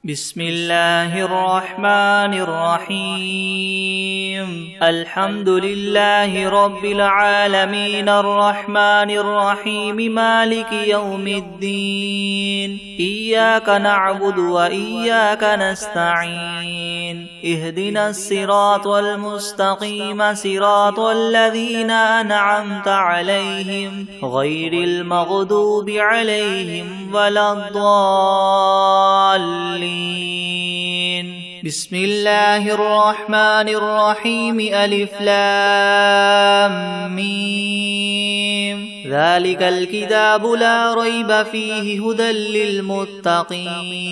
بسم الله الرحمن الرحيم الحمد لله رب العالمين الرحمن الرحيم مالك يوم الدين إياك نعبد وإياك نستعين اهدنا الصراط المستقيم صراط الذين أنعمت عليهم غير المغضوب عليهم ولا الضالين. بسم الله الرحمن الرحيم ألف لام ميم ذلك الكتاب لا ريب فيه هدى للمتقين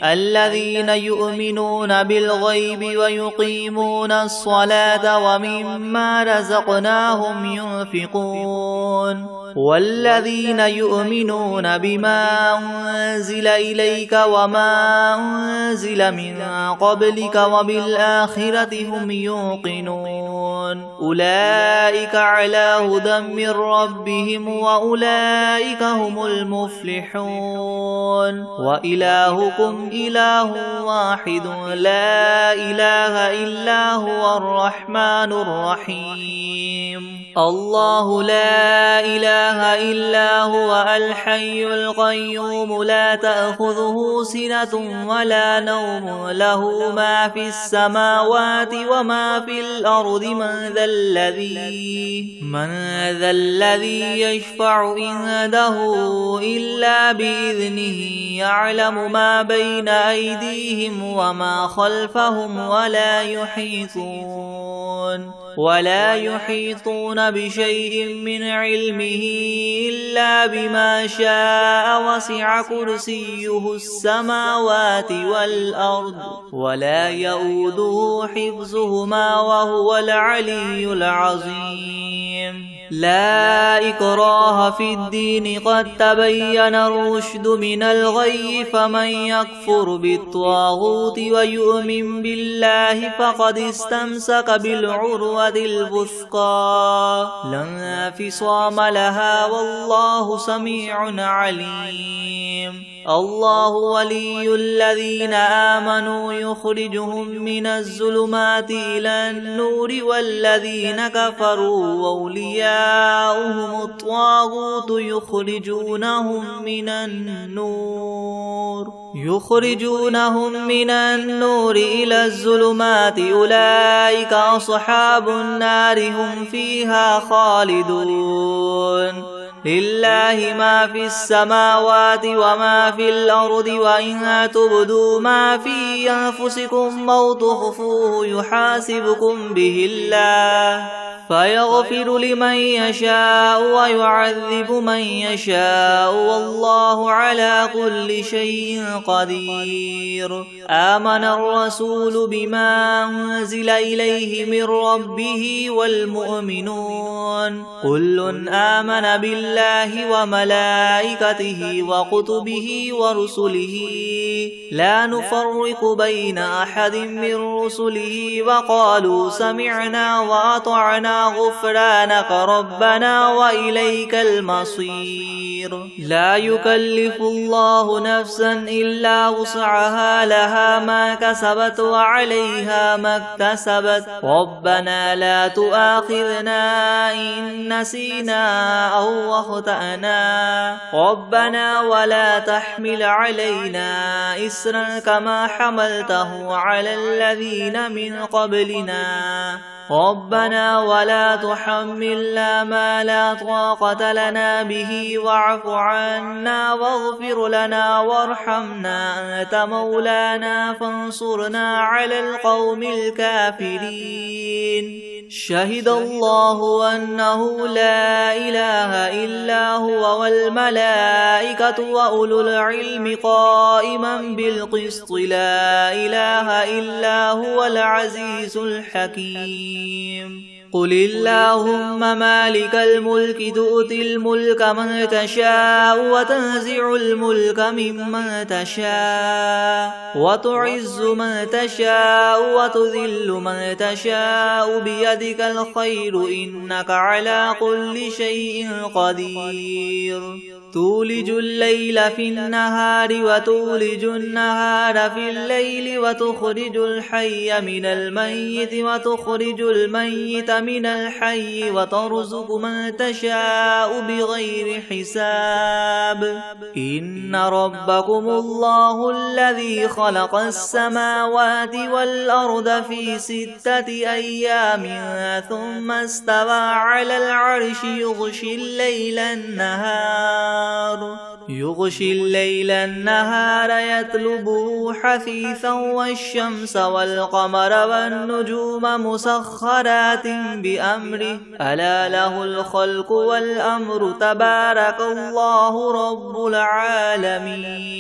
الذين يؤمنون بالغيب ويقيمون الصلاة ومما رزقناهم ينفقون والذين يؤمنون بما أنزل إليك وما أنزل من قبلك وبالآخرة هم يوقنون أولئك على هدى من ربهم وأولئك هم المفلحون وإلهكم إله واحد لا إله إلا هو الرحمن الرحيم الله لا إله إلا هو الحي القيوم لا تأخذه سنة ولا نوم له ما في السماوات وما في الأرض من ذا الذي يشفع عنده إلا بإذنه يعلم ما بين أيديهم وما خلفهم ولا يحيطون بشيء من علمه إلا بما شاء وسع كرسيه السماوات والأرض ولا يؤوده حفظهما وهو العلي العظيم لا إكراه في الدين قد تبين الرشد من الغي فمن يكفر بالطاغوت ويؤمن بالله فقد استمسك بالعروة الوثقى لا انفصام لها والله سميع عليم الله ولي الذين آمنوا يخرجهم من الظلمات إلى النور والذين كفروا أولياؤهم الطاغوت يخرجونهم من النور إلى الظلمات أولئك أصحاب النار هم فيها خالدون لله ما في السماوات وما في الأرض وإن تبدوا ما في أنفسكم أو تخفوه يحاسبكم به الله فيغفر لمن يشاء ويعذب من يشاء والله على كل شيء قدير آمن الرسول بما أنزل إليه من ربه والمؤمنون كل آمن بالله وملائكته وكتبه ورسله لا نفرق بين أحد من رسله وقالوا سمعنا وأطعنا غفرانك ربنا وإليك المصير لا يكلف الله نفسا إلا وسعها لها ما كسبت وعليها ما اكتسبت ربنا لا تؤاخذنا إن نسينا أو أخطأنا ربنا ولا تحمل علينا إسرا كما حملته على الذين من قبلنا ربنا ولا تحملنا ما لا طاقة لنا به واعف عنا واغفر لنا وارحمنا أنت مولانا فانصرنا على القوم الكافرين شهد الله أنه لا إله إلا هو والملائكة وأولو العلم قائما بالقسط لا إله إلا هو العزيز الحكيم قل اللهم مالك الملك تؤتي الملك من تشاء وتنزع الملك ممن تشاء وتعز من تشاء وتذل من تشاء بيدك الخير إنك على كل شيء قدير تولج الليل في النهار وتولج النهار في الليل وتخرج الحي من الميت وتخرج الميت من الحي وترزق من تشاء بغير حساب إن ربكم الله الذي خلق السماوات والأرض في 6 أيام ثم استوى على العرش يغشي الليل النهار يطلبه حثيثا والشمس والقمر والنجوم مسخرات بأمره ألا له الخلق والأمر تبارك الله رب العالمين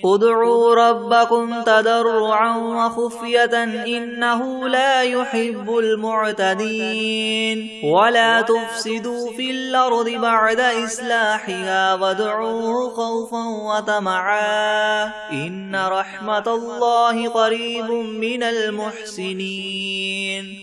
ادعوا ربكم تضرعا وخفية إنه لا يحب المعتدين ولا تفسدوا في الأرض بعد إصلاحها وادعوه خوفا وطمعا إن رحمة الله قريب من المحسنين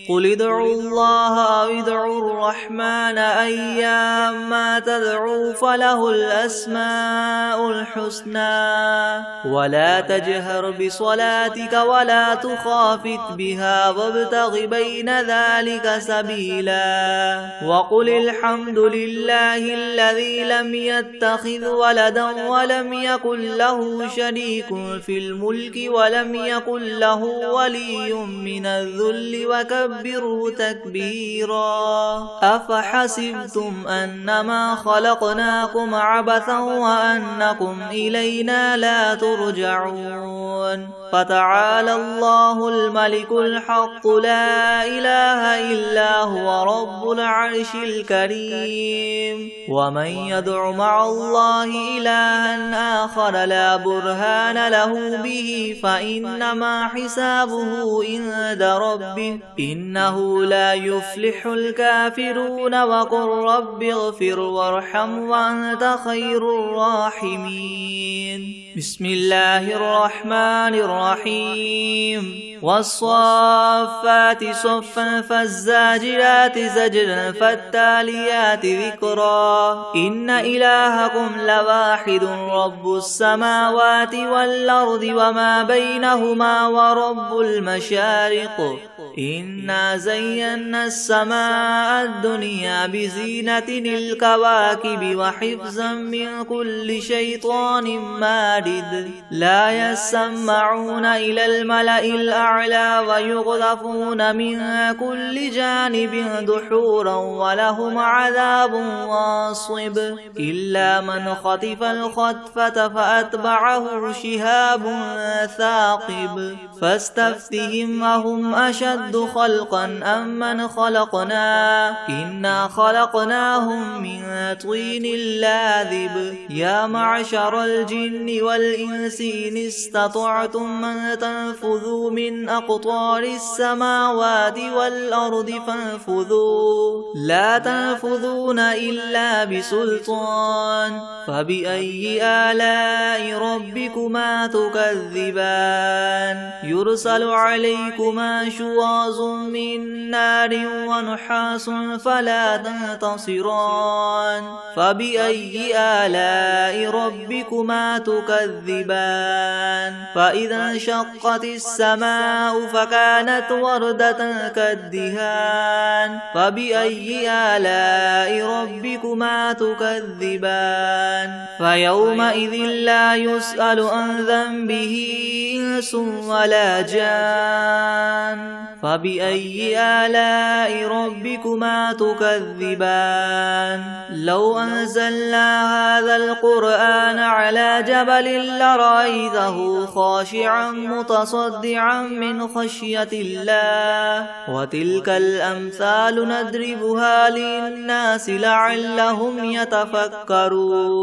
قل ادعوا الله أو ادعوا الرحمن أيما تدعوا فله الأسماء الحسنى ولا تجهر بصلاتك ولا تخافت بها وابتغ بين ذلك سبيلا وقل الحمد لله الذي لم يتخذ ولدا ولم يكن له شريك في الملك ولم يكن له ولي من الذل وكبره تكبيرا أفحسبتم أنما خلقناكم عبثا وأنكم إلينا لا ترجعون فتعالى الله الملك الحق لا إله إلا هو رب العرش الكريم ومن يدع مع الله إلها آخر لا برهان له به فإنما حسابه عند ربه إنه لا يفلح الكافرون وقل رب اغفر وارحم وأنت خير الراحمين بسم الله الرحمن الرحيم والصافات صفا فالزاجرات زجرا فالتاليات ذكرا إن إلهكم لواحد رب السماوات والأرض وما بينهما ورب المشارق إنا زينا السماء الدنيا بزينة الكواكب وحفظا من كل شيطان مارد لا يسمعون إلى الملأ الأعلى ويقذفون من كل جانب دحورا ولهم عذاب واصب إلا من خطف الخطفة فأتبعه شهاب ثاقب فاستفتهم أهم أشد خلقا أم من خلقنا إنا خلقناهم من طين لاذب يا معشر الجن والإنس إن استطعتم من تنفذوا من أقطار السماوات والأرض فانفذوا لا تنفذون إلا بسلطان فبأي آلاء ربكما تكذبان يرسل عليكما شواظ من نار ونحاس فلا تنتصران فبأي آلاء ربكما تكذبان فإذا انشقت السماء فكانت وردة كالدهان فبأي آلاء ربكما تكذبان فيومئذ لا يسأل عن ذنبه إنس ولا جان فبأي آلاء ربكما تكذبان لو أنزلنا هذا القرآن على جبل لرأيته خاشعا متصدعا من خشية الله وتلك الأمثال نضربها للناس لعلهم يتفكرون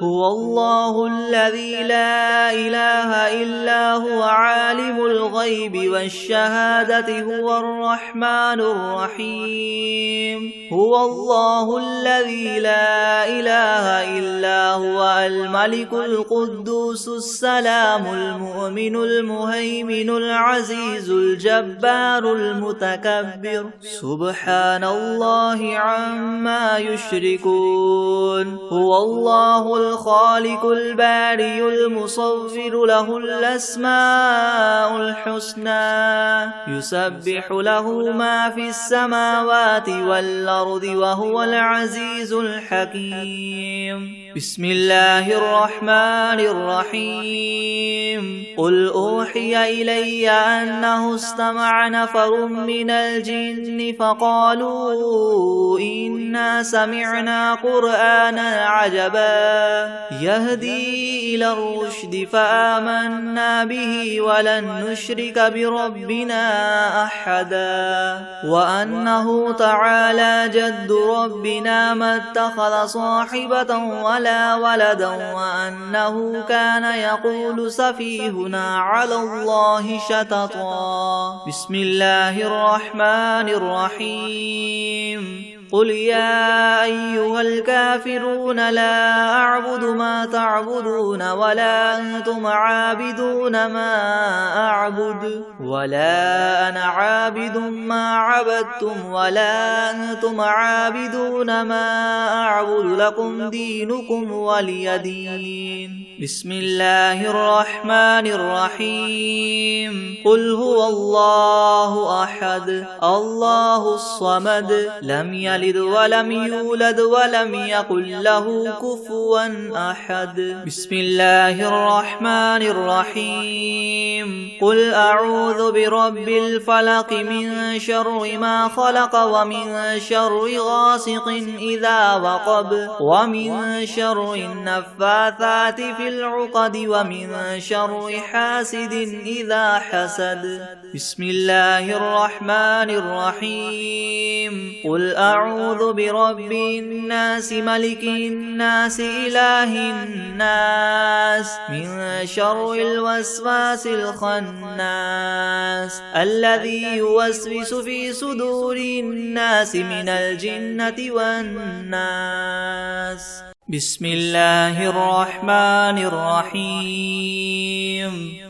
هو الله الذي لا إله إلا هو عالم الغيب والشهادة هو الرحمن الرحيم هو الله الذي لا إله إلا هو الملك القدوس السلام المؤمن المهيمن العزيز الجبار المتكبر سبحان الله عما يشركون هو الله الخالق البارئ المصور له الأسماء الحسنى يسبح له ما في السماوات والأرض وهو العزيز الحكيم بسم الله الرحمن الرحيم قل أوحي إلي أنه استمع نفر من الجن فقالوا إنا سمعنا قرآنا عجبا يهدي إلى الرشد فآمنا به ولن نشرك بربنا أحدا وأنه تعالى جد ربنا ما اتخذ صاحبة ولا ولدا وأنه كان يقول سفيهنا على الله شططا بسم الله الرحمن الرحيم قل يا أيها الكافرون لا أعبد ما تعبدون ولا أنتم عابدون ما أعبد ولا أنا عابد ما عبدتم ولا أنتم عابدون ما أعبد لكم دينكم ولي دين بسم الله الرحمن الرحيم قل هو الله أحد الله الصمد لم يلد ولم يولد ولم يكن له كفوا أحد بسم الله الرحمن الرحيم قل أعوذ برب الفلق من شر ما خلق ومن شر غاسق إذا وقب ومن شر النفاثات في العقد ومن شر حاسد إذا حسد بسم الله الرحمن الرحيم قل أعوذ برب الناس ملك الناس إله الناس من شر الوسواس الخناس الذي يوسوس في صدور الناس من الجنة والناس بسم الله الرحمن الرحيم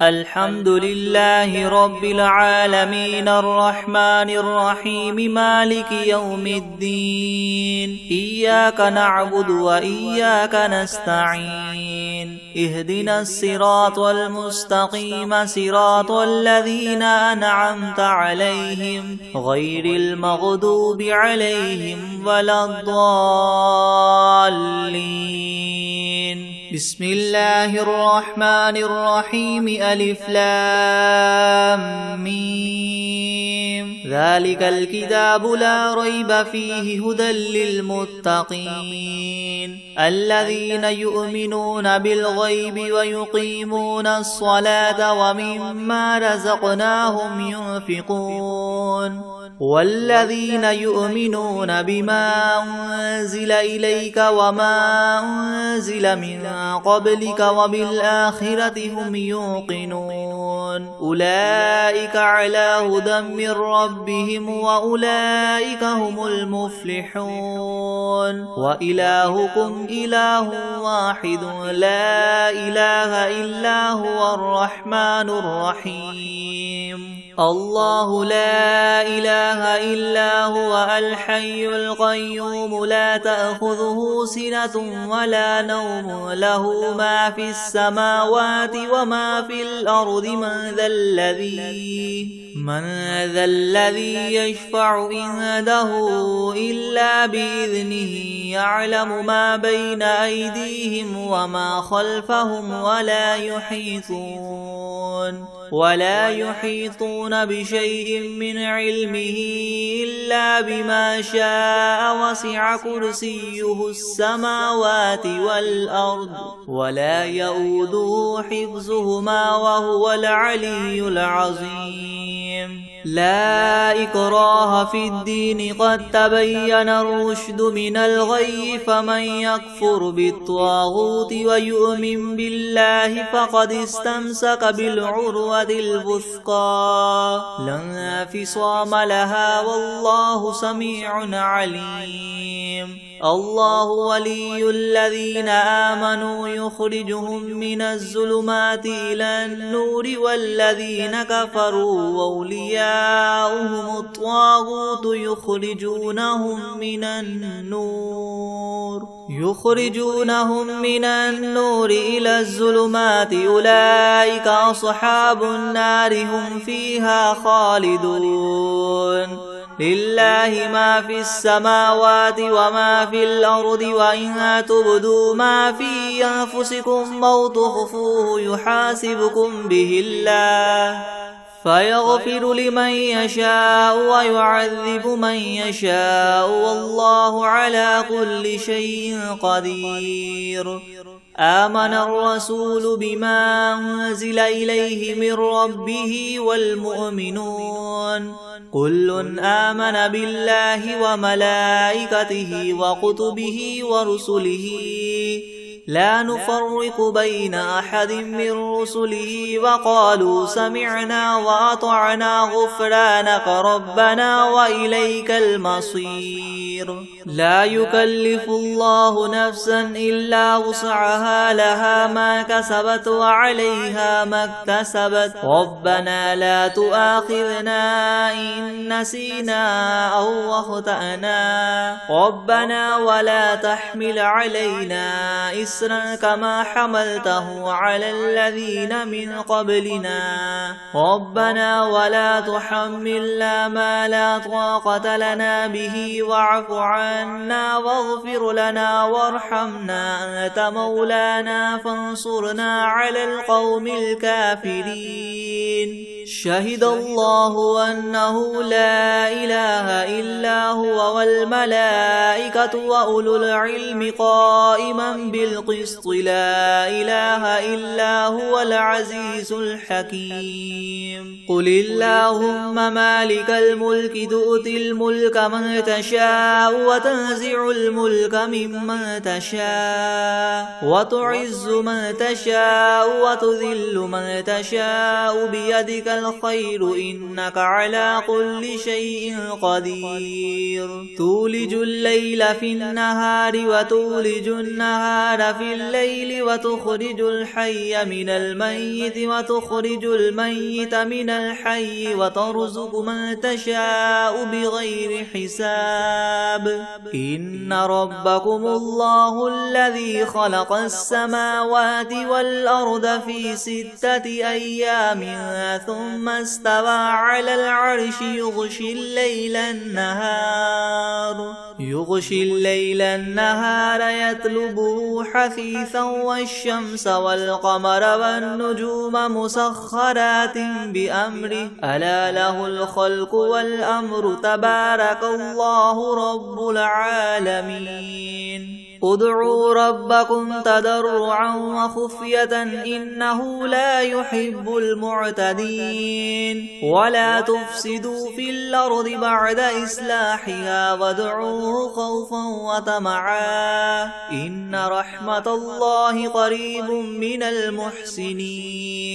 الحمد لله رب العالمين الرحمن الرحيم مالك يوم الدين إياك نعبد وإياك نستعين اهدنا الصراط المستقيم صراط الذين أنعمت عليهم غير المغضوب عليهم ولا الضالين بسم الله الرحمن الرحيم ألف لام ميم ذلك الكتاب لا ريب فيه هدى للمتقين الذين يؤمنون بالغيب ويقيمون الصلاة ومما رزقناهم ينفقون والذين يؤمنون بما أنزل إليك وما أنزل من قبلك وبالآخرة هم يوقنون أولئك على هدى من ربهم وأولئك هم المفلحون وإلهكم إله واحد لا إله إلا هو الرحمن الرحيم الله لا إله إلا هو الحي القيوم لا تأخذه سنة ولا نوم له ما في السماوات وما في الأرض من ذا الذي يشفع عنده إلا بإذنه يعلم ما بين أيديهم وما خلفهم ولا يحيطون بشيء من علمه إلا بما شاء وسع كرسيه السماوات والأرض ولا يؤوده حفظهما وهو العلي العظيم لا إكراه في الدين قد تبين الرشد من الغي فمن يكفر بالطاغوت ويؤمن بالله فقد استمسك بالعروة الوثقى لا انفصام لها والله سميع عليم الله ولي الذين آمنوا يخرجهم من الظلمات إلى النور والذين كفروا أولياؤهم الطاغوت يخرجونهم من النور إلى الظلمات أولئك أصحاب النار هم فيها خالدون لله ما في السماوات وما في الأرض وإن تبدوا ما في أنفسكم أو تخفوه يحاسبكم به الله فيغفر لمن يشاء ويعذب من يشاء والله على كل شيء قدير آمن الرسول بما أنزل إليه من ربه والمؤمنون كل آمن بالله وملائكته وكتبه ورسله لا نفرق بين أحد من رسله وقالوا سمعنا وأطعنا غفرانك ربنا وإليك المصير لا يكلف الله نفسا إلا وسعها لها ما كسبت وعليها ما اكتسبت ربنا لا تؤاخذنا إن نسينا أو أخطأنا ربنا ولا تحمل علينا إسرا كما حملته على الذين من قبلنا ربنا ولا تحملنا ما لا طاقة لنا به واعف عنا واغفر لنا وارحمنا أنت مولانا فانصرنا على القوم الكافرين شهد الله أنه لا إله إلا هو والملائكة وأولو العلم قائما بالقسط لا إله إلا هو العزيز الحكيم قل اللهم مالك الملك تؤتي الملك من تشاء وتنزع الملك ممن تشاء وتعز من تشاء وتذل من تشاء بيدك الخير إنك على كل شيء قدير تولج الليل في النهار وتولج النهار في الليل وتخرج الحي من الميت وتخرج الميت من الحي وترزق من تشاء بغير حساب إن ربكم الله الذي خلق السماوات والأرض في 6 أيام ثم استوى على العرش يغشي الليل النهار يطلبه حثيثا والشمس والقمر والنجوم مسخرات بأمره ألا له الخلق والأمر تبارك الله رب العالمين ادعوا ربكم تضرعا وخفية إنه لا يحب المعتدين ولا تفسدوا في الأرض بعد إصلاحها وادعوه خوفا وطمعا إن رحمة الله قريب من المحسنين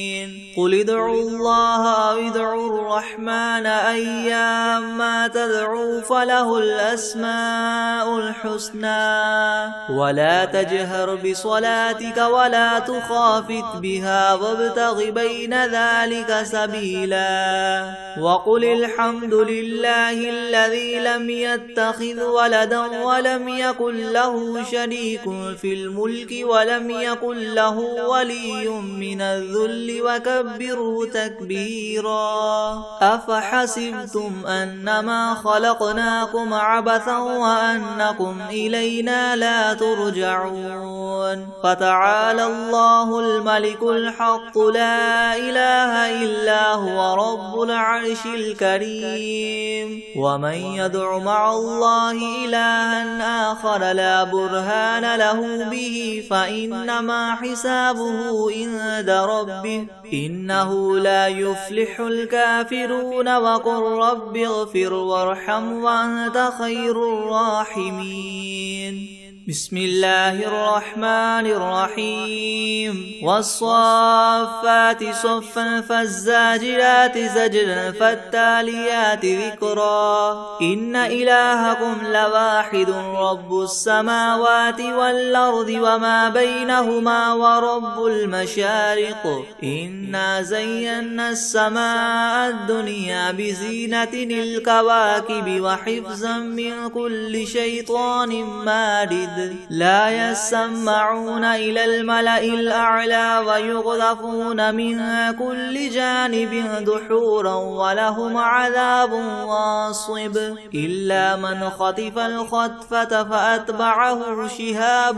قل ادعوا الله أو ادعوا الرحمن أيما تدعوا فله الأسماء الحسنى ولا تجهر بصلاتك ولا تخافت بها وابتغ بين ذلك سبيلا وقل الحمد لله الذي لم يتخذ ولدا ولم يكن له شريك في الملك ولم يكن له ولي من الذل وكبره تكبيرا أفحسبتم أنما خلقناكم عبثا وأنكم إلينا لا ترجعون فتعالى الله الملك الحق لا إله إلا هو رب العرش الكريم ومن يدع مع الله إلها آخر لا برهان له به فإنما حسابه عند ربه إنه لا يفلح الكافرون وقل رب اغفر وارحم وأنت خير الراحمين بسم الله الرحمن الرحيم والصافات صفا فالزاجرات زجرا فالتاليات ذكرا إن إلهكم لواحد رب السماوات والأرض وما بينهما ورب المشارق إنا زينا السماء الدنيا بزينة الكواكب وحفظا من كل شيطان مارد لا يسمعون إلى الملأ الأعلى ويغذفون من كل جانب دحورا ولهم عذاب واصب إلا من خطف الخطفة فأتبعه شهاب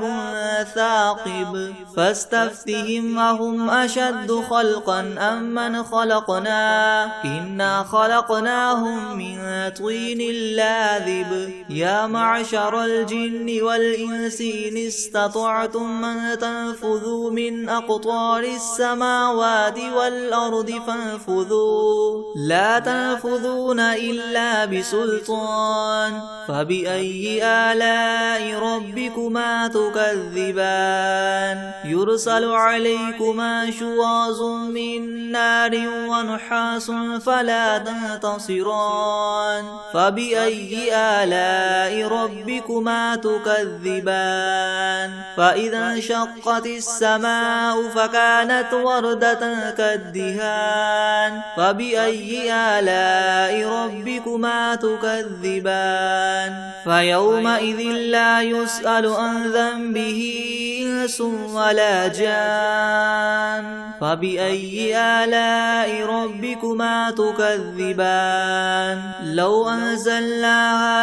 ثاقب فاستفتهم أهم أشد خلقا أم من خلقنا إنا خلقناهم من طين لاذب يا معشر الجن والإنس إن استطعتم أن تنفذوا من أقطار السماوات والأرض فانفذوا لا تنفذون إلا بسلطان فبأي آلاء ربكما تكذبان يرسل عليكما شواظ من نار ونحاس فلا تنتصران فبأي آلاء ربكما تكذبان فإذا انشقت السماء فكانت وردة كالدهان فبأي آلاء ربكما تكذبان فيومئذ لا يسأل عن ذنبه إنس ولا جان فبأي آلاء ربكما تكذبان لو أنزلنا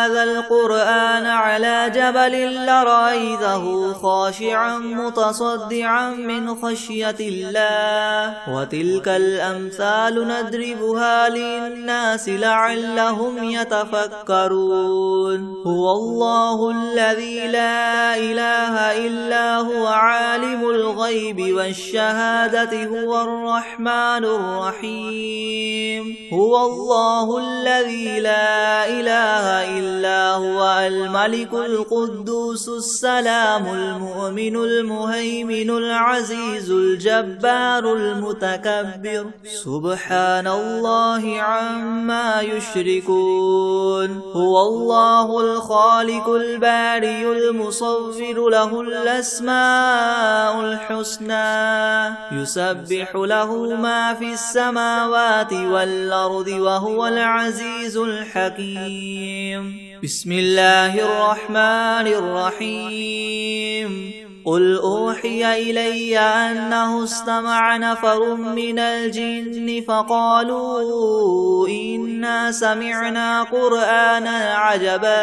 هذا القرآن على جبل لرأيته خاشعا متصدعا من خشية الله وتلك الأمثال نضربها للناس لعلهم يتفكرون هو الله الذي لا إله إلا هو عالم الغيب والشهادة هو الرحمن الرحيم هو الله الذي لا إله إلا هو الملك القدوس السلام المؤمن المهيمن العزيز الجبار المتكبر سبحان الله عما يشركون هو الله الخالق البارئ المصور له الأسماء الحسنى يسبح له ما في السماوات والأرض وهو العزيز الحكيم بسم الله الرحمن الرحيم قل أوحي إلي أنه استمع نفر من الجن فقالوا إنا سمعنا قرآنا عجبا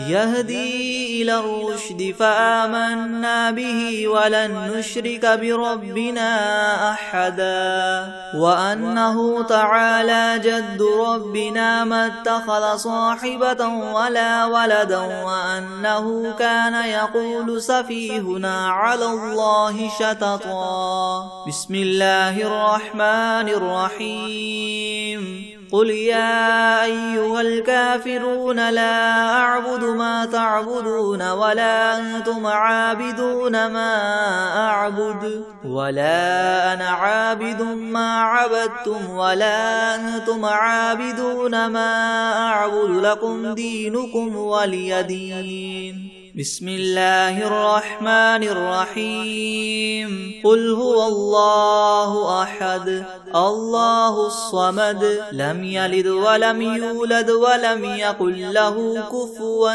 يهدي إلى الرشد فآمنا به ولن نشرك بربنا أحدا وأنه تعالى جد ربنا ما اتخذ صاحبة ولا ولدا وأنه كان يقول سفيهنا على الله شططا بسم الله الرحمن الرحيم قل يا أيها الكافرون لا أعبد ما تعبدون ولا أنتم عابدون ما أعبد ولا أنا عابد ما عبدتم ولا أنتم عابدون ما أعبد لكم دينكم ولي دين بسم الله الرحمن الرحيم قل هو الله أحد الله الصمد لم يلد ولم يولد ولم يكن له كفوا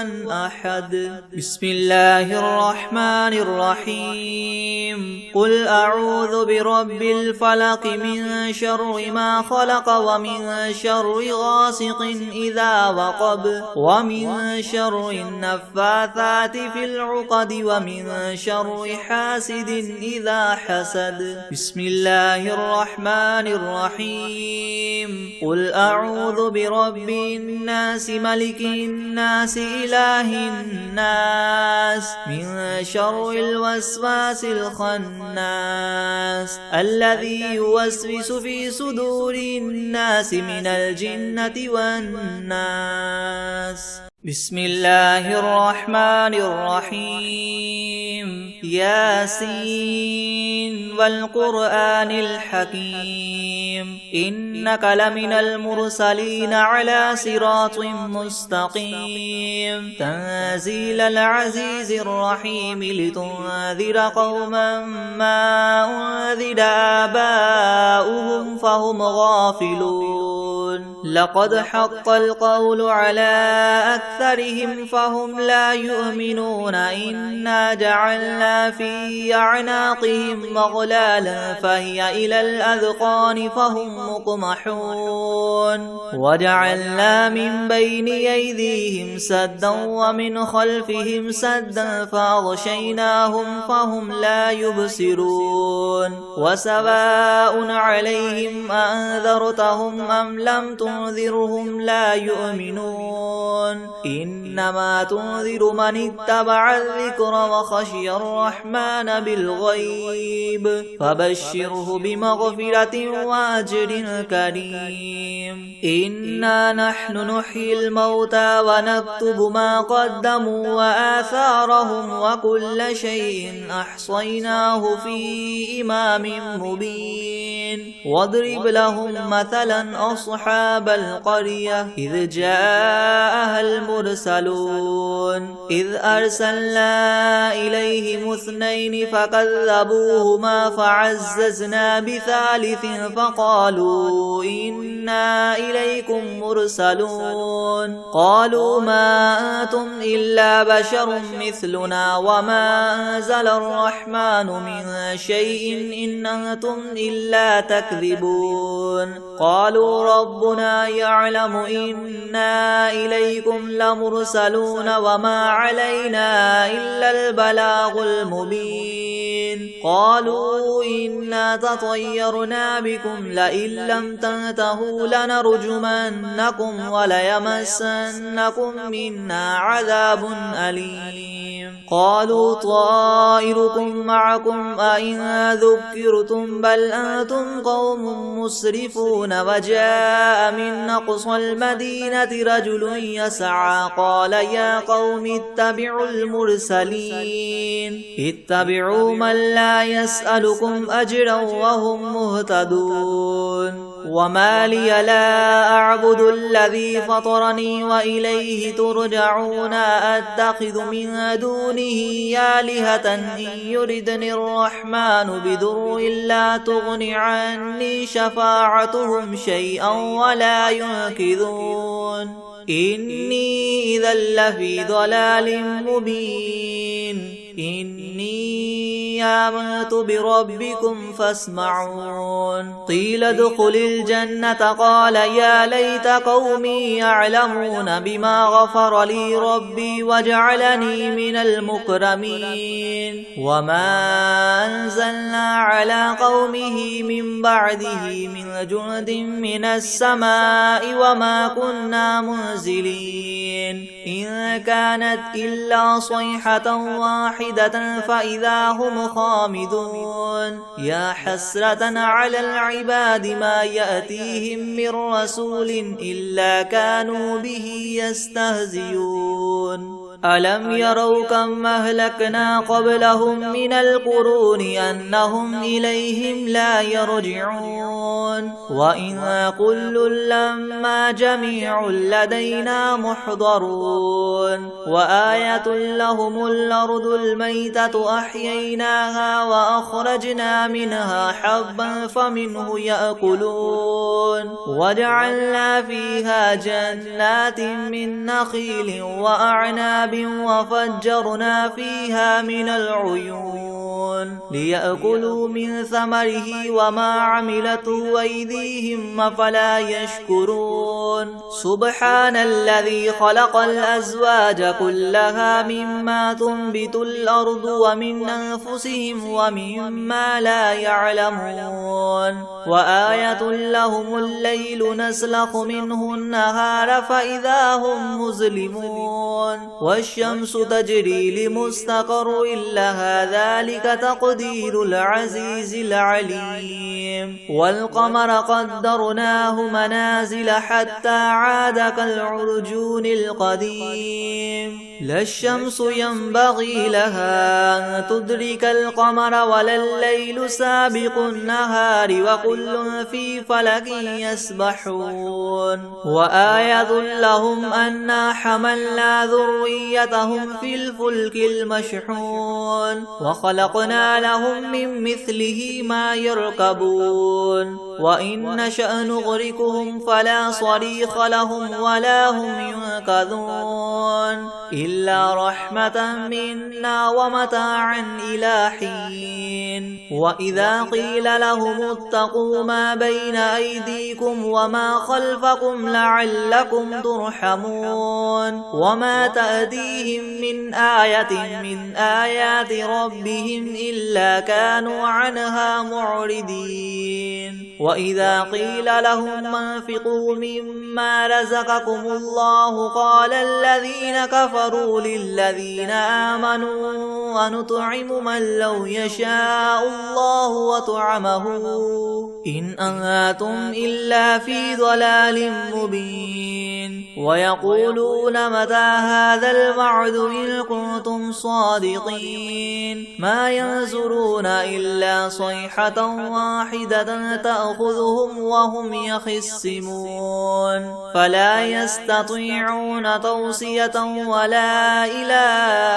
أحد بسم الله الرحمن الرحيم قل أعوذ برب الفلق من شر ما خلق ومن شر غاسق إذا وقب ومن شر النفاثات النفاثات في العقد ومن شر حاسد إذا حسد. بسم الله الرحمن الرحيم. قل أعوذ برب الناس ملك الناس إله الناس من شر الوسواس الخناس الذي يوسوس في صدور الناس من الجنة والناس. بسم الله الرحمن الرحيم. ياسين والقرآن الحكيم إنك لمن المرسلين على صراط مستقيم تنزيل العزيز الرحيم لتنذر قوما ما أنذر آباؤهم فهم غافلون. لقد حق القول على أكثرهم فهم لا يؤمنون. إنا جعلنا في أعناقهم أغلالا فهي إلى الأذقان فهم مقمحون. وجعلنا من بين أيديهم سدا ومن خلفهم سدا فأغشيناهم فهم لا يبصرون. وسواء عليهم أنذرتهم أم لم تنذرهم لا يؤمنون. إنما تنذر من اتبع الذكر وخشي الرحمن بالغيب فبشره بمغفرة وأجر كريم. إنا نحن نحيي الموتى ونكتب ما قدموا وآثارهم وكل شيء أحصيناه في إمام مبين. واضرب لهم مثلا أصحاب القرية إذ جاءها المرسلون إذ أرسلنا إليهم اثنين فكذبوهما فعززنا بثالث فقالوا إنا إليكم مرسلون. قالوا ما أنتم إلا بشر مثلنا وما أنزل الرحمن من شيء إن أنتم إلا تكذبون. قالوا ربنا يعلم إنا إليكم لمرسلون وما علينا إلا البلاغ المبين. قالوا إنا تطيرنا بكم لئن لم تنتهوا لنرجمنكم وليمسنكم منا عذاب أليم. قالوا طائركم معكم أئن ذكرتم بل أنتم قوم مسرفون. وجاء من أقصى المدينة رجل يسعى قال يا قوم اتبعوا المرسلين اتبعوا من لا يسألكم أجرا وهم مهتدون. وما لي لا أعبد الذي فطرني وإليه ترجعون. أتخذ من دونه آلهة إن يردني الرحمن بضر لا تغن عني شفاعتهم شيئا ولا ينقذون. إني إذا لفي ضلال مبين. إني آمنت بربكم فاسمعون. قيل ادخل الجنة قال يا ليت قومي يعلمون بما غفر لي ربي وجعلني من المكرمين. وما أنزلنا على قومه من بعده من جند من السماء وما كنا منزلين. إن كانت إلا صيحة واحدة فإذا هم خامدون. يا حسرة على العباد ما يأتيهم من رسول إلا كانوا به يستهزئون. ألم يروا كم أهلكنا قبلهم من القرون أنهم إليهم لا يرجعون. وإن كل لما جميع لدينا محضرون. وآية لهم الأرض الميتة أحييناها وأخرجنا منها حبا فمنه يأكلون. وجعلنا فيها جنات من نخيل وأعناب أعناب وفجرنا فيها من العيون ليأكلوا من ثمره وما عملته أيديهم أفلا يشكرون سبحان الذي خلق الأزواج كلها مما تنبت الأرض ومن أنفسهم ومما لا يعلمون وآية لهم الليل نسلخ منه النهار فإذا هم مظلمون والشمس تجري لمستقر لها ذلك تقدير العزيز العليم والقمر قدرناه منازل حتى عاد كالعرجون القديم لا الشمس ينبغي لها أن تدرك القمر ولا الليل سابق النهار وكل في فلك يسبحون وآية لهم أنا حملنا ذريتهم في الفلك المشحون وخلقنا لهم من مثله ما يركبون وإن نشأ نغرقهم فلا صريخ لهم ولا هم ينقذون إلا رحمة منا ومتاعا إلى حين وإذا قيل لهم اتقوا ما بين أيديكم وما خلفكم لعلكم ترحمون وما تأتيهم من آية من آيات ربهم إلا كانوا عنها معرضين وإذا قيل لهم انفقوا مما رزقكم الله قال الذين كفروا للذين آمنوا أنطعم من لو يشاء الله وطعمه إن أنتم إلا في ضلال مبين ويقولون متى هذا الوعد إن كنتم صادقين ما ينظرون إلا صيحة واحدة تأخذهم وهم يخصمون فلا يستطيعون توصية ولا إلى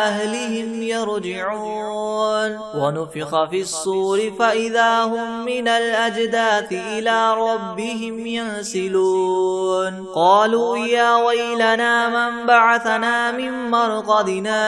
أهلهم يرجعون ونفخ في الصور فإذا هم من الأجداث إلى ربهم ينسلون قالوا يا ويلنا من بعثنا من مرقدنا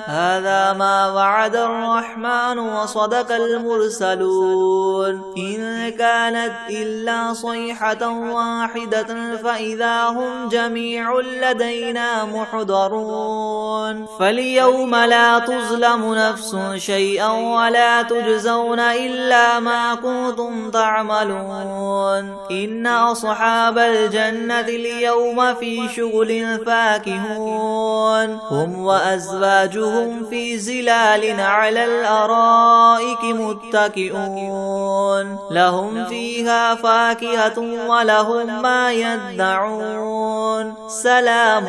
هذا ما وعد الرحمن وصدق المرسلون إن كانت إلا صيحة واحدة فإذا هم جميع لدينا محضرون فاليوم لا تظلم نفس شيئا ولا تجزون إلا ما كنتم تعملون إن أصحاب الجنة اليوم في شغل فاكهون هم وأزواجهم في زلال على الأرائك متكئون لهم فيها فاكهة ولهم ما يدعون سلام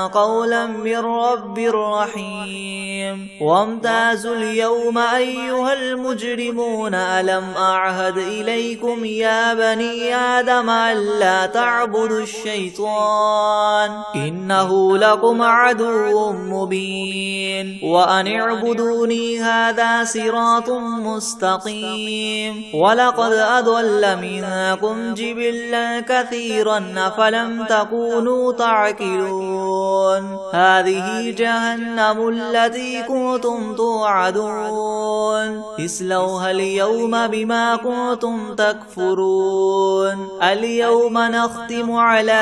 قولا من رب رحيم وامتازوا اليوم أيها المجرمون ألم أعهد إليكم يا بني آدم ألا تعبدوا الشيطان إنه لكم عدو مبين وأن اعبدوني هذا صراط مستقيم ولقد أضل منكم جبلا كثيرا أفلم تكونوا تعقلون هذه جهنم التي كنتم توعدون اصلوها اليوم بما كنتم تكفرون اليوم نختم على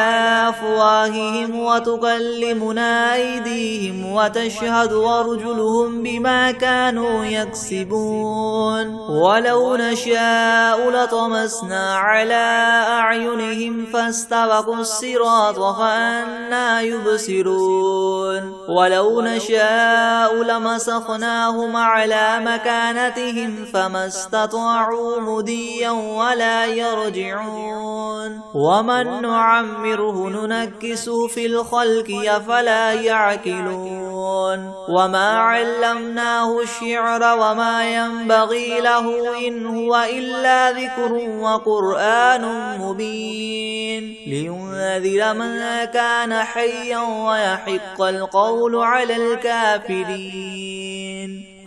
أفواههم وتكلمنا أيديهم وتشهد أرجلهم بما كانوا يكسبون ولو نشاء لطمسنا على أعينهم فاستبقوا الصراط فأنا يبصرون ولو نشاء لمسخناهم على مكانتهم فما استطاعوا مديا ولا يرجعون ومن نعمره ننكسه في الخلق أفلا يعقلون وما علمناه الشعر وما ينبغي له إن هو إلا ذكر وقرآن مبين لينذر من كان حيا ويحق القول على الكافرين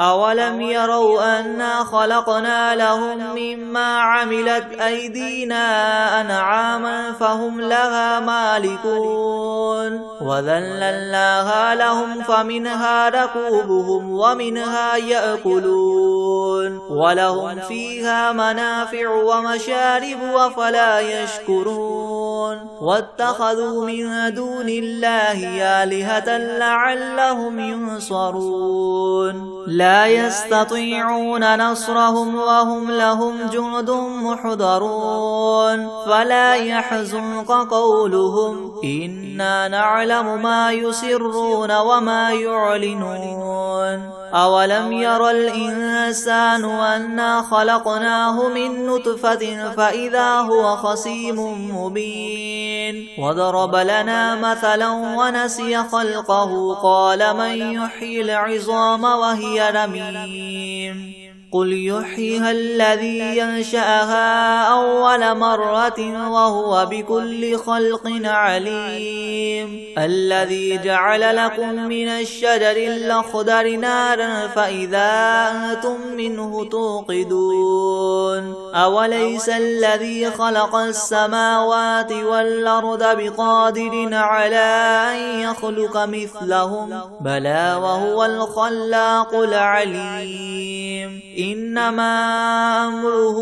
أولم يروا أنا خلقنا لهم مما عملت أيدينا أنعاما فهم لها مالكون وذللناها لهم فمنها ركوبهم ومنها يأكلون ولهم فيها منافع ومشارب أفلا يشكرون واتخذوا من دون الله آلهة لعلهم ينصرون لا يستطيعون نصرهم وهم لهم جند محضرون فلا يحزنك قولهم إنا نعلم ما يسرون وما يعلنون أولم ير الإنسان أنا خلقناه من نطفة فإذا هو خصيم مبين وضرب لنا مثلا ونسي خلقه قال من يحيي العظام وهي رميم قل يحييها الذي ينشأها أول مرة وهو بكل خلق عليم الذي جعل لكم من الشجر الأخضر نارا فإذا أنتم منه توقدون أوليس الذي خلق السماوات والأرض بقادر على أن يخلق مثلهم بلى وهو الخلاق العليم إنما أمره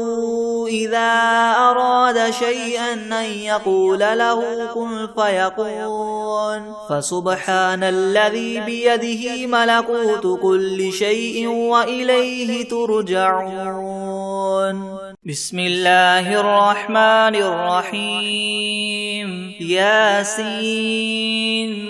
إذا أراد شيئا أن يقول له كن فيكون فسبحان الذي بيده ملكوت كل شيء وإليه ترجعون بسم الله الرحمن الرحيم ياسين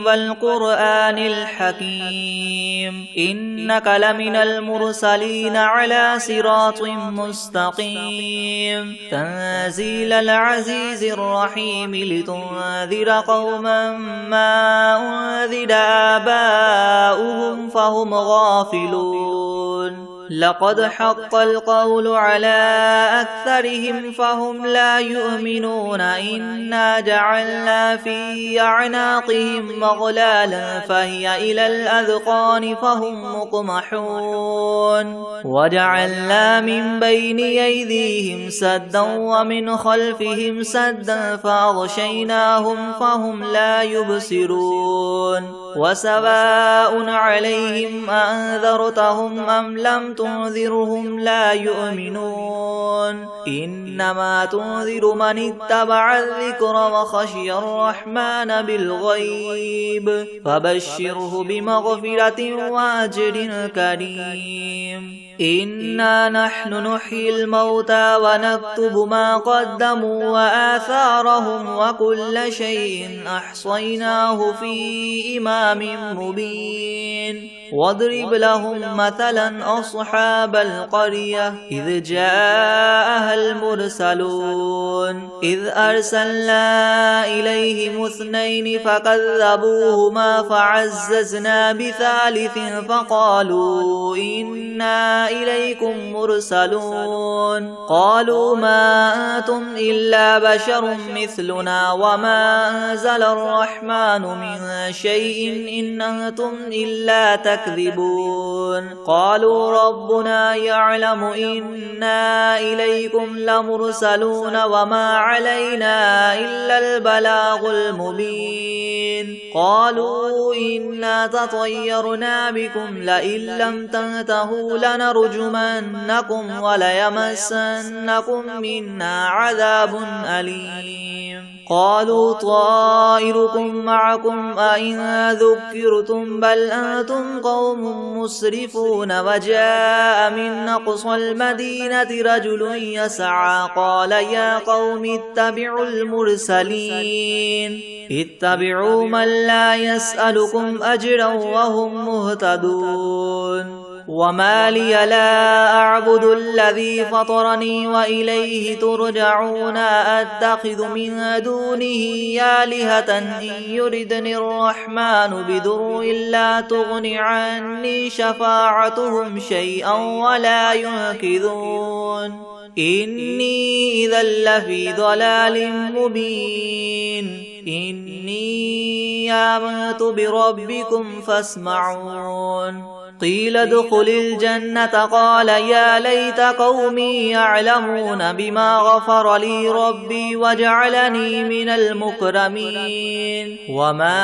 والقرآن الحكيم إنك لمن المرسلين على صراط مستقيم تنزيل العزيز الرحيم لتنذر قوما ما أنذر آباؤهم فهم غافلون لقد حق القول على أكثرهم فهم لا يؤمنون إنا جعلنا في أعناقهم مغلالا فهي إلى الأذقان فهم مقمحون وجعلنا من بين أيديهم سدا ومن خلفهم سدا فأغشيناهم فهم لا يبصرون وسواء عليهم أنذرتهم أم لم تنذرهم لا يؤمنون إنما تنذر من اتبع الذكر وخشي الرحمن بالغيب فبشره بمغفرة وأجر كريم إنا نحن نحيي الموتى ونكتب ما قدموا وآثارهم وكل شيء أحصيناه في إمام مبين واضرب لهم مثلا أصحاب القرية إذ جاءها المرسلون إذ أرسلنا إليهم اثنين فكذبوهما فعززنا بثالث فقالوا إنا إليكم مرسلون قالوا ما أنتم إلا بشر مثلنا وما أنزل الرحمن من شيء إن أنتم إلا تكذبون قالوا ربنا يعلم إنا إليكم لمرسلون وما علينا إلا البلاغ المبين قالوا إنا تطيرنا بكم لئن لم تنتهوا لنرجمنكم وليمسنكم منا عذاب أليم قالوا طائركم معكم أئن ذكرتم بل أنتم قوم مسرفون وجاء من أقصى المدينة رجل يسعى قال يا قوم اتبعوا المرسلين اتبعوا من لا يسألكم أجرا وهم مهتدون وما لي لا أعبد الذي فطرني وإليه ترجعون أتخذ من دونه آلهة إن يردني الرحمن بضر لا تغن عني شفاعتهم شيئا ولا ينقذون إني إذا لفي ضلال مبين إني آمنت بربكم فاسمعون قيل ادخل الجنة قال يا ليت قومي يعلمون بما غفر لي ربي وجعلني من المكرمين وما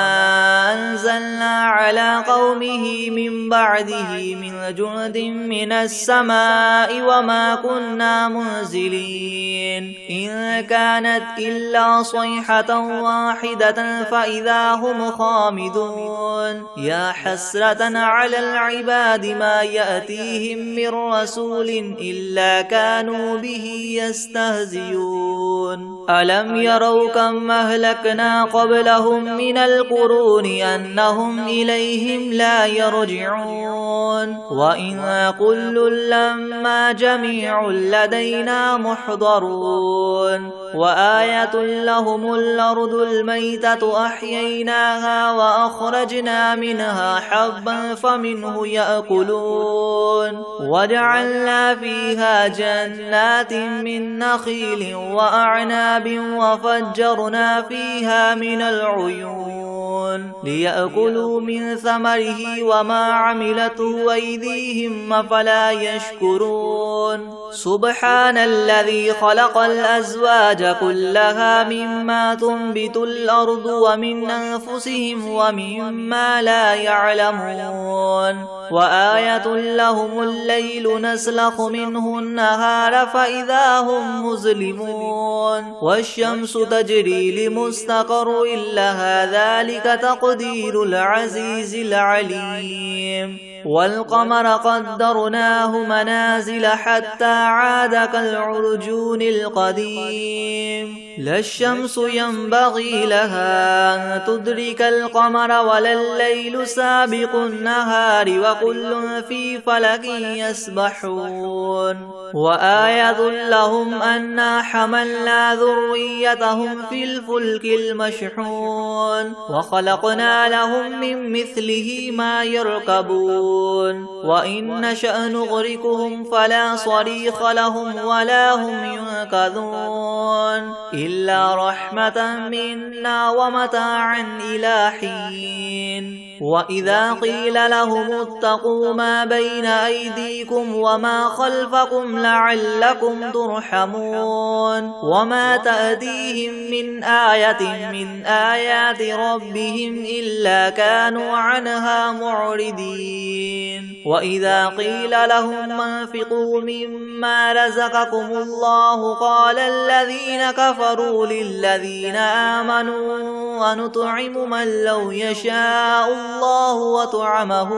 أنزلنا على قومه من بعده من جند من السماء وما كنا منزلين إن كانت إلا صيحة واحدة فإذا هم خامدون يا حسرة على العباد ما يأتيهم من رسول إلا كانوا به يستهزئون ألم يروا كم أهلكنا قبلهم من القرون أنهم إليهم لا يرجعون وإن كل لما جميع لدينا محضرون وآية لهم الأرض الميتة أحييناها وأخرجنا منها حبا فمنه يأكلون وجعلنا فيها جنات من نخيل وأعناب وفجرنا فيها من العيون ليأكلوا من ثمره وما عملته أيديهم أفلا يشكرون سبحان الذي خلق الأزواج كلها مما تنبت الأرض ومن أنفسهم ومما لا يعلمون وآية لهم الليل نسلخ منه النهار فإذا هم مظلمون والشمس تجري لمستقر لها ذلك تقدير العزيز العليم والقمر قدرناه منازل حتى عاد كالعرجون القديم لا الشمس ينبغي لها أن تدرك القمر ولا الليل سابق النهار وكل في فلك يسبحون وآية لهم أنا حملنا ذريتهم في الفلك المشحون وخلقنا لهم من مثله ما يركبون وإن نشأ نغرقهم فلا صريخ لهم ولا هم ينقذون إلا رحمة منا ومتاعا إلى حين وإذا قيل لهم اتقوا ما بين أيديكم وما خلفكم لعلكم ترحمون وما تأتيهم من آية من آيات ربهم إلا كانوا عنها معرضين وإذا قيل لهم انفقوا مما رزقكم الله قال الذين كفروا للذين آمنوا ونطعم من لو يشاء الله وطعمه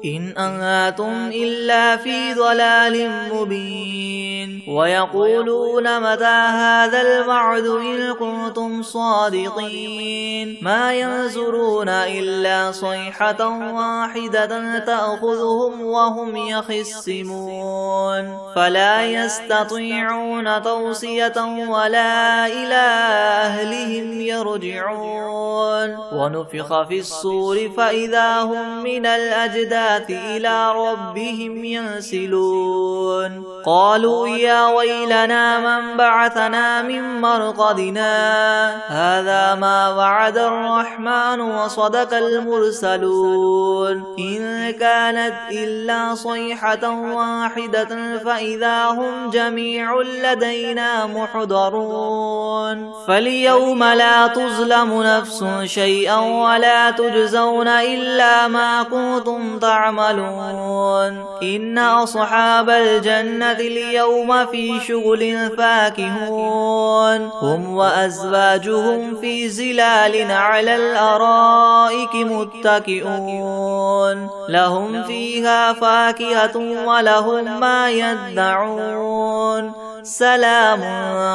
إن أنتم إلا في ضلال مبين ويقولون متى هذا الوعد إن كنتم صادقين ما ينظرون إلا صيحة واحدة تأخذهم وهم يخصمون فلا يستطيعون توصية ولا إلى أهلهم يرجعون ونفخ في الصور فإذا هم من الأجداث إلى ربهم ينسلون قالوا يا ويلنا من بعثنا من مرقدنا هذا ما وعد الرحمن وصدق المرسلون إن كانت إلا صيحة واحدة فإذا هم جميع لدينا محضرون فاليوم لا تظلم نفس شيئا ولا تجزون إلا ما كنتم تعملون إن أصحاب الجنة اليوم في شغل فاكهون هم وأزواجهم في زلال على الأرائك متكئون لهم فيها فاكهة ولهم ما يدعون سلام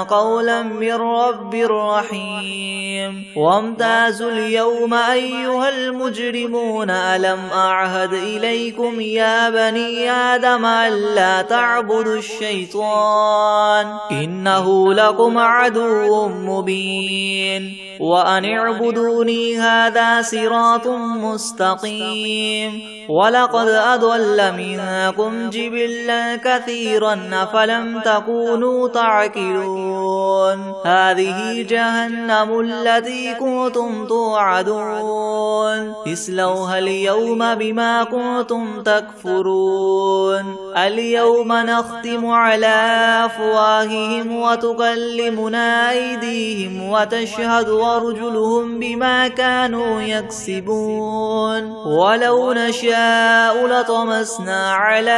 قولا من رب رحيم وامتازوا اليوم أيها المجرمون ألم أعهد إليكم يا بني آدم ألا تعبدوا الشيطان إنه لكم عدو مبين وأن اعبدوني هذا صراط مستقيم ولقد أضل منكم جبلا كثيرا أفلم تكونوا تعقلون هذه جهنم التي كنتم توعدون اصلوها اليوم بما كنتم تكفرون اليوم نختم على أفواههم وتكلمنا أيديهم وتشهد أرجلهم بما كانوا يكسبون ولو نشاء لطمسنا على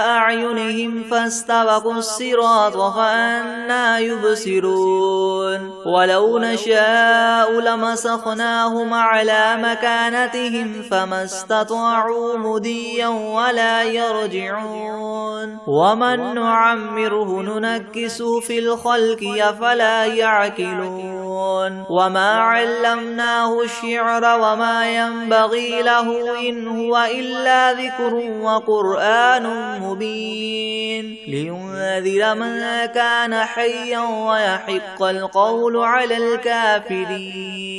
أعينهم فاستبقوا الصراط فأنى يبصرون ولو نشاء لمسخناهم على مكانتهم فما استطاعوا مضيا ولا يرجعون ومن نعمره ننكسه في الخلق أفلا يعقلون وما علمناه الشعر وما ينبغي له إن هو إلا ذكر وقرآن مبين لينذر من كان حيا ويحق القول على الكافرين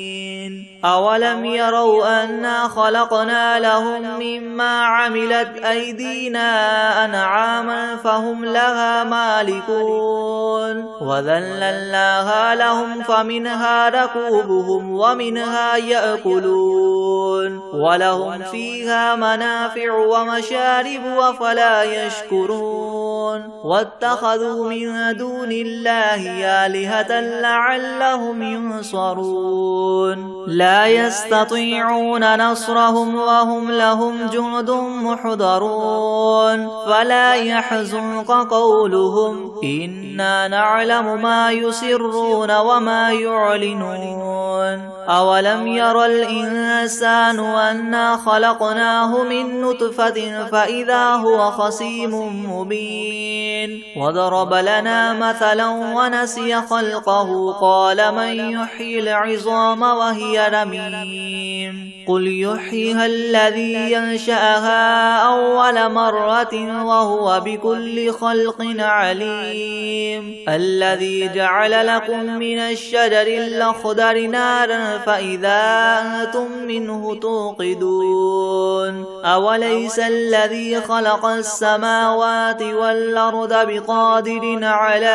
أولم يروا أنا خلقنا لهم مما عملت أيدينا أنعاما فهم لها مالكون وذللناها لهم فمنها ركوبهم ومنها يأكلون ولهم فيها منافع ومشارب أفلا يشكرون واتخذوا من دون الله آلهة لعلهم ينصرون لا يستطيعون نصرهم وهم لهم جند محضرون فلا يحزنك قولهم إنا نعلم ما يسرون وما يعلنون أولم ير الإنسان أنا خلقناه من نطفة فإذا هو خصيم مبين وضرب لنا مثلا ونسي خلقه قال من يحيي العظام وهي رميم قل يحييها الذي ينشأها أول مرة وهو بكل خلق عليم الذي جعل لكم من الشجر الأخضر نارا فإذا أنتم منه توقدون أوليس الذي خلق السماوات والأرض بقادر على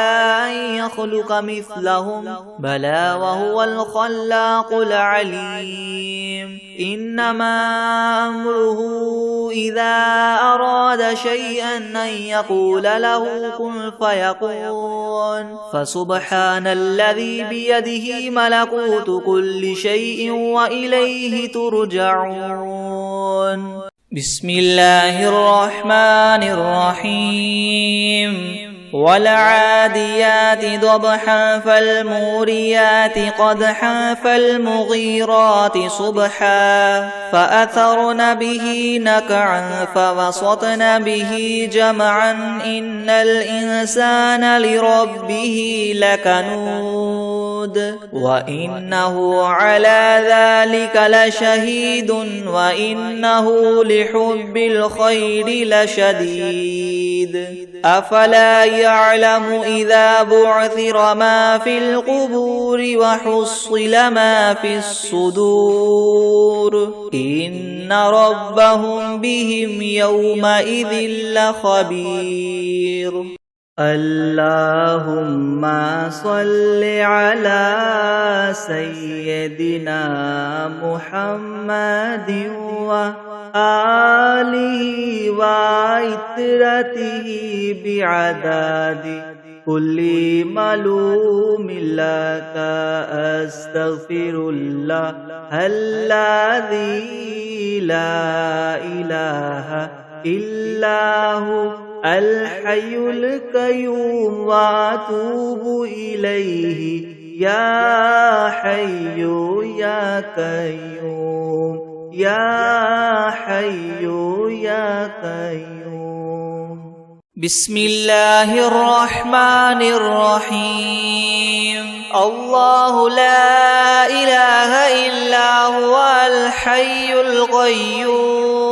أن يخلق مثلهم بلى وهو الخلاق العليم إنما أمره إذا أراد شيئا أن يقول له كن فيكون فسبحان الذي بيده ملكوت كل شيء وإليه ترجعون بسم الله الرحمن الرحيم والعاديات ضبحا فالموريات قدحا فالمغيرات صبحا فأثرن به نقعا فوسطن به جمعا إن الإنسان لربه لكنود وإنه على ذلك لشهيد وإنه لحب الخير لشديد أفلا يعلم إذا بعثر ما في القبور وحصل ما في الصدور إن ربهم بهم يومئذ لخبير اللهم صل على سيدنا محمد وآله وعترته بعدد كل ملوم لك أستغفر الله الذي لا إله إلا هو الحي القيوم وأتوب إليه يا حي يا قيوم يا حي يا قيوم بسم الله الرحمن الرحيم الله لا إله إلا هو الحي القيوم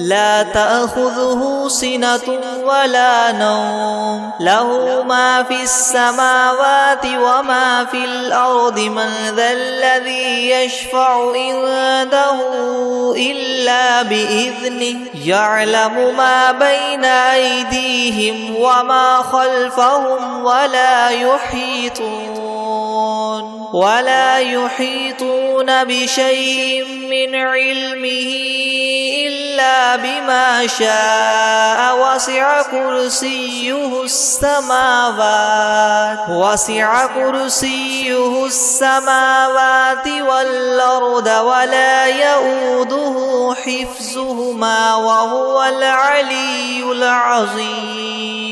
لا تأخذه سنة ولا نوم له ما في السماوات وما في الأرض من ذا الذي يشفع عنده إلا بإذنه يعلم ما بين أيديهم وما خلفهم ولا يحيطون بشيء من علمه إلا بما شاء وسع كرسيه السماوات والأرض ولا يؤوده حفظهما وهو العلي العظيم